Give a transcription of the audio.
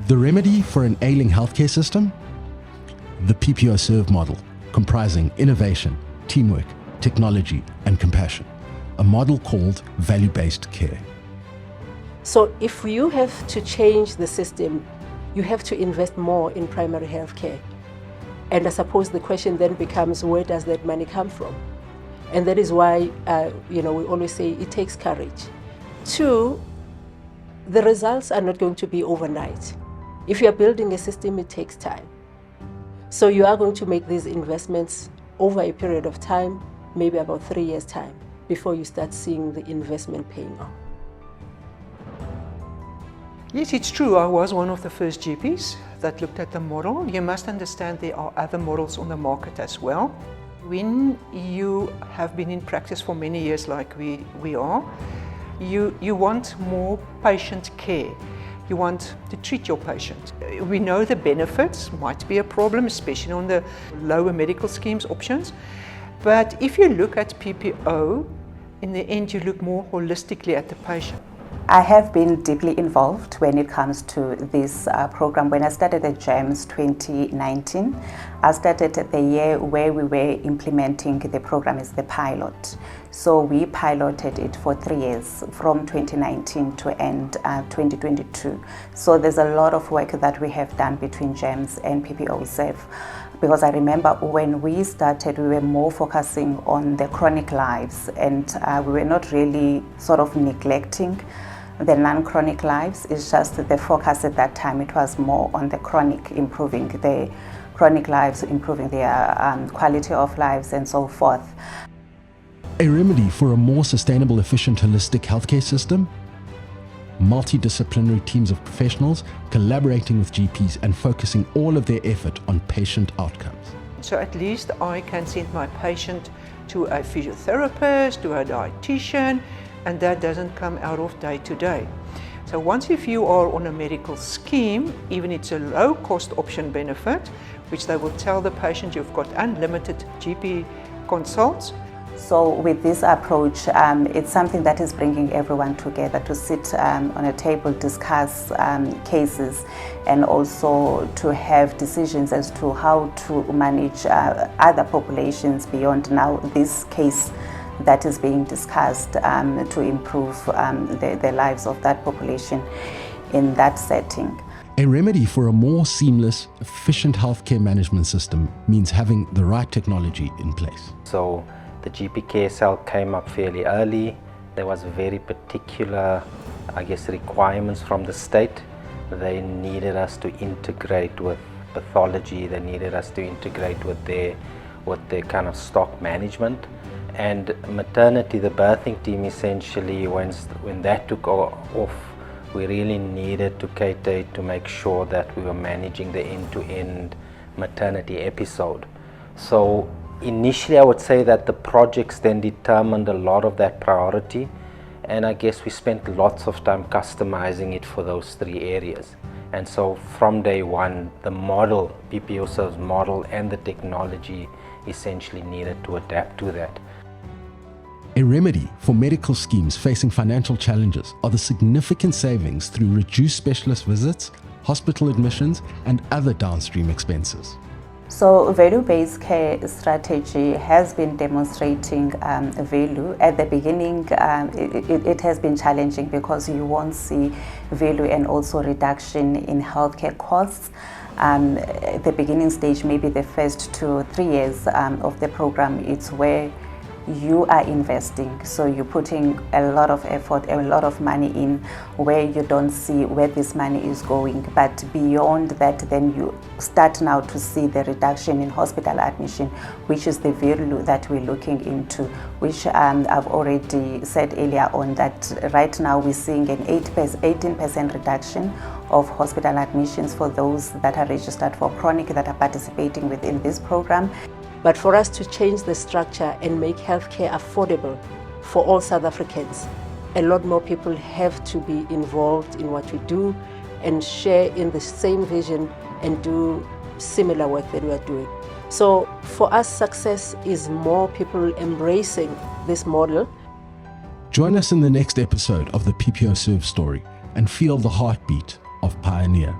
The remedy for an ailing healthcare system? The PPO-Serve model, comprising innovation, teamwork, technology, and compassion. A model called value-based care. So if you have to change the system, you have to invest more in primary health care. And I suppose the question then becomes, where does that money come from? And that is why, we always say it takes courage. Two, the results are not going to be overnight. If you are building a system, it takes time. So you are going to make these investments over a period of time, maybe about 3 years' time, before you start seeing the investment paying off. Yes, it's true. I was one of the first GPs that looked at the model. You must understand there are other models on the market as well. When you have been in practice for many years like we are, you want more patient care. You want to treat your patient. We know the benefits might be a problem, especially on the lower medical schemes options. But if you look at PPO, in the end you look more holistically at the patient. I have been deeply involved when it comes to this program. When I started at GEMS 2019, I started the year where we were implementing the program as the pilot. So we piloted it for 3 years, from 2019 to end 2022. So there's a lot of work that we have done between GEMS and PPO-Serve. Because I remember when we started, we were more focusing on the chronic lives, and we were not really sort of neglecting the non-chronic lives. It's just the focus at that time, it was more on the chronic, improving the chronic lives, improving their quality of lives and so forth. A remedy for a more sustainable, efficient, holistic healthcare system? Multidisciplinary teams of professionals collaborating with GPs and focusing all of their effort on patient outcomes. So at least I can send my patient to a physiotherapist, to a dietitian, and that doesn't come out of day to day. So once if you are on a medical scheme, even it's a low cost option benefit, which they will tell the patient you've got unlimited GP consults. So with this approach, it's something that is bringing everyone together to sit on a table, discuss cases, and also to have decisions as to how to manage other populations beyond now this case that is being discussed, to improve the lives of that population in that setting. A remedy for a more seamless, efficient healthcare management system means having the right technology in place. So the GP care cell came up fairly early. There was very particular, requirements from the state. They needed us to integrate with pathology. They needed us to integrate with their kind of stock management. And maternity, the birthing team, essentially, when that took off, we really needed to cater to make sure that we were managing the end-to-end maternity episode. So initially, I would say that the projects then determined a lot of that priority, and I guess we spent lots of time customizing it for those 3 areas. And so from day one, the model, PPO-Serve's model, and the technology essentially needed to adapt to that. A remedy for medical schemes facing financial challenges are the significant savings through reduced specialist visits, hospital admissions, and other downstream expenses. So value-based care strategy has been demonstrating value. At the beginning, it has been challenging because you won't see value and also reduction in healthcare costs. At the beginning stage, maybe the first 2 or 3 years of the program, it's where you are investing, so you're putting a lot of effort, a lot of money in, where you don't see where this money is going. But beyond that, then you start now to see the reduction in hospital admission, which is the value that we're looking into, which I've already said earlier on that right now we're seeing an 18% reduction of hospital admissions for those that are registered for chronic that are participating within this program. But for us to change the structure and make healthcare affordable for all South Africans, a lot more people have to be involved in what we do and share in the same vision and do similar work that we are doing. So for us, success is more people embracing this model. Join us in the next episode of the PPO-Serve story and feel the heartbeat of Pioneer.